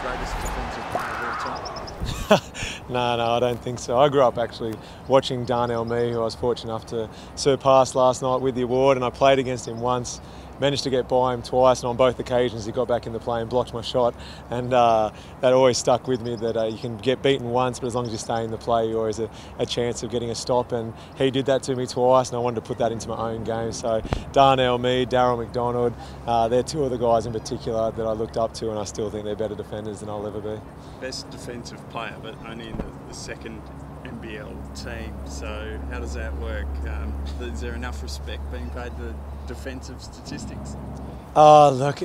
greatest defensive player of all time? No, I don't think so. I grew up actually watching Darnell Mee, who I was fortunate enough to surpass last night with the award, and I played against him once, managed to get by him twice, and on both occasions he got back in the play and blocked my shot, and that always stuck with me, that you can get beaten once, but as long as you stay in the play, you always a chance of getting a stop, and he did that to me twice, and I wanted to put that into my own game. So Darnell Mee, Darryl McDonald, they're two of the guys in particular that I looked up to, and I still think they're better defenders than I'll ever be. Best defensive player, but only in the second NBL team. So how does that work? Is there enough respect being paid to defensive statistics? Look,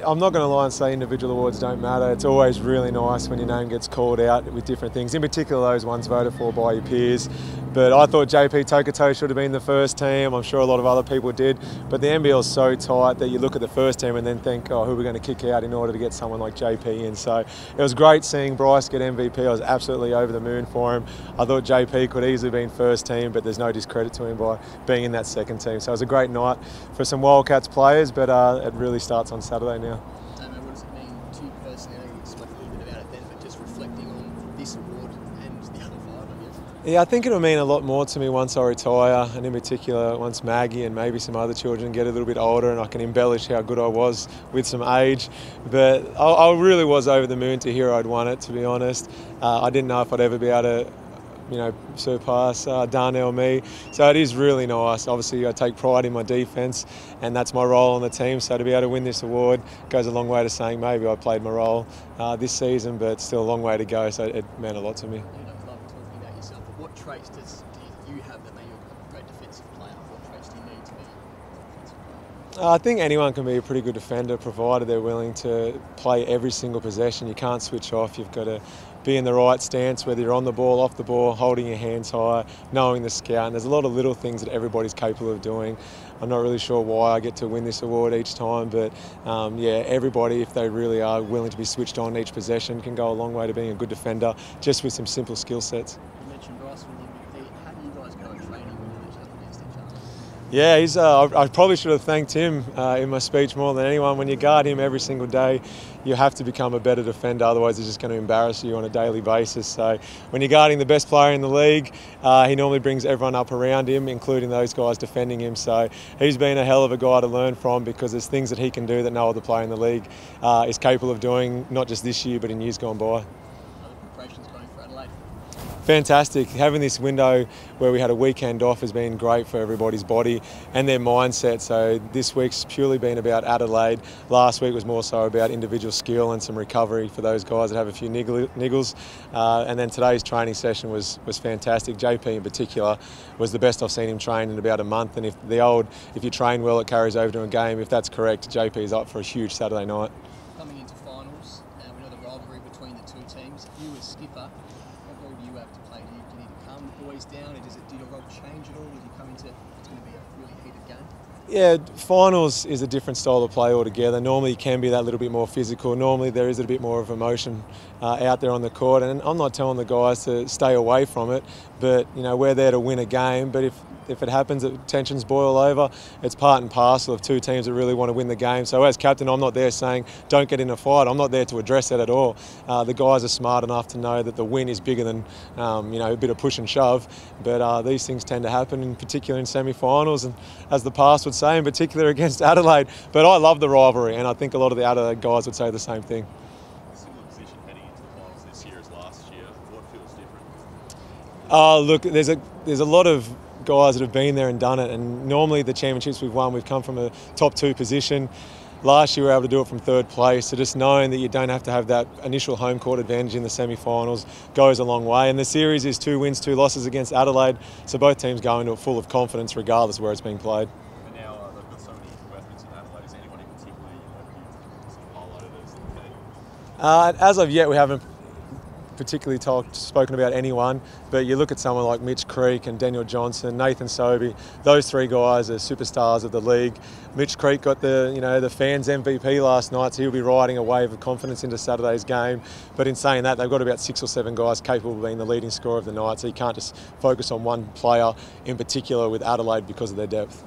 I'm not going to lie and say individual awards don't matter. It's always really nice when your name gets called out with different things, in particular those ones voted for by your peers. But I thought JP Tokoto should have been the first team. I'm sure a lot of other people did. But the NBL is so tight that you look at the first team and then think, oh, who are we going to kick out in order to get someone like JP in? So it was great seeing Bryce get MVP. I was absolutely over the moon for him. I thought JP could easily have been first team, but there's no discredit to him by being in that second team. So it was a great night for some Wildcats players, but it really starts on Saturday now. Damian, what does it mean to you personally? I know you spoke a little bit about it then, but just reflecting on this award and the other five, I guess. Yeah, I think it'll mean a lot more to me once I retire, and in particular once Maggie and maybe some other children get a little bit older and I can embellish how good I was with some age. But I really was over the moon to hear I'd won it, to be honest. I didn't know if I'd ever be able to surpass Darnell Mee. So it is really nice. Obviously, I take pride in my defence, and that's my role on the team. So to be able to win this award goes a long way to saying maybe I played my role this season, but still a long way to go. So it meant a lot to me. You don't love talking about yourself, but what traits do you have that make you a great defensive player? What traits do you need to be a defensive player? I think anyone can be a pretty good defender, provided they're willing to play every single possession. You can't switch off. You've got to be in the right stance, whether you're on the ball, off the ball, holding your hands high, knowing the scout. And there's a lot of little things that everybody's capable of doing. I'm not really sure why I get to win this award each time, but yeah, everybody, if they really are willing to be switched on each possession, can go a long way to being a good defender, just with some simple skill sets. You mentioned Bryce when you MVP. How do you guys go at training when you match up against each other? Yeah, I probably should have thanked him in my speech more than anyone. When you guard him every single day, you have to become a better defender, otherwise he's just going to embarrass you on a daily basis. So when you're guarding the best player in the league, he normally brings everyone up around him, including those guys defending him. So he's been a hell of a guy to learn from, because there's things that he can do that no other player in the league is capable of doing, not just this year, but in years gone by. Preparations going for Adelaide? Fantastic. Having this window where we had a weekend off has been great for everybody's body and their mindset. So this week's purely been about Adelaide. Last week was more so about individual skill and some recovery for those guys that have a few niggles. And then today's training session was fantastic. JP in particular was the best I've seen him train in about a month. And if you train well, it carries over to a game. If that's correct, JP is up for a huge Saturday night. Coming into finals, we know the rivalry between the two teams. You as skipper, what role do you have to play? Do you need to calm the boys down? Do your role change at all as you come into it's going to be a really heated game? Yeah, finals is a different style of play altogether. Normally you can be that little bit more physical. Normally there is a bit more of emotion out there on the court, and I'm not telling the guys to stay away from it, but we're there to win a game. But if it happens that tensions boil over, it's part and parcel of two teams that really want to win the game. So as captain, I'm not there saying don't get in a fight. I'm not there to address that at all. The guys are smart enough to know that the win is bigger than a bit of push and shove. But these things tend to happen, in particular in semi-finals, and as the past would say, in particular against Adelaide. But I love the rivalry, and I think a lot of the Adelaide guys would say the same thing. Similar position heading into the finals this year as last year. What feels different? Look, there's a lot of guys that have been there and done it, and normally the championships we've won, we've come from a top 2 position. Last year we were able to do it from 3rd place, so just knowing that you don't have to have that initial home court advantage in the semi-finals goes a long way. And the series is 2 wins, 2 losses against Adelaide, so both teams go into it full of confidence regardless of where it's being played. And now they've got so many weapons in Adelaide. Is anyone in particular you've highlighted as the key? As of yet, we haven't particularly spoken about anyone, but you look at someone like Mitch Creek and Daniel Johnson, Nathan Sobey, those 3 guys are superstars of the league. Mitch Creek got the fans MVP last night, so he'll be riding a wave of confidence into Saturday's game. But in saying that, they've got about 6 or 7 guys capable of being the leading scorer of the night, so you can't just focus on one player in particular with Adelaide because of their depth.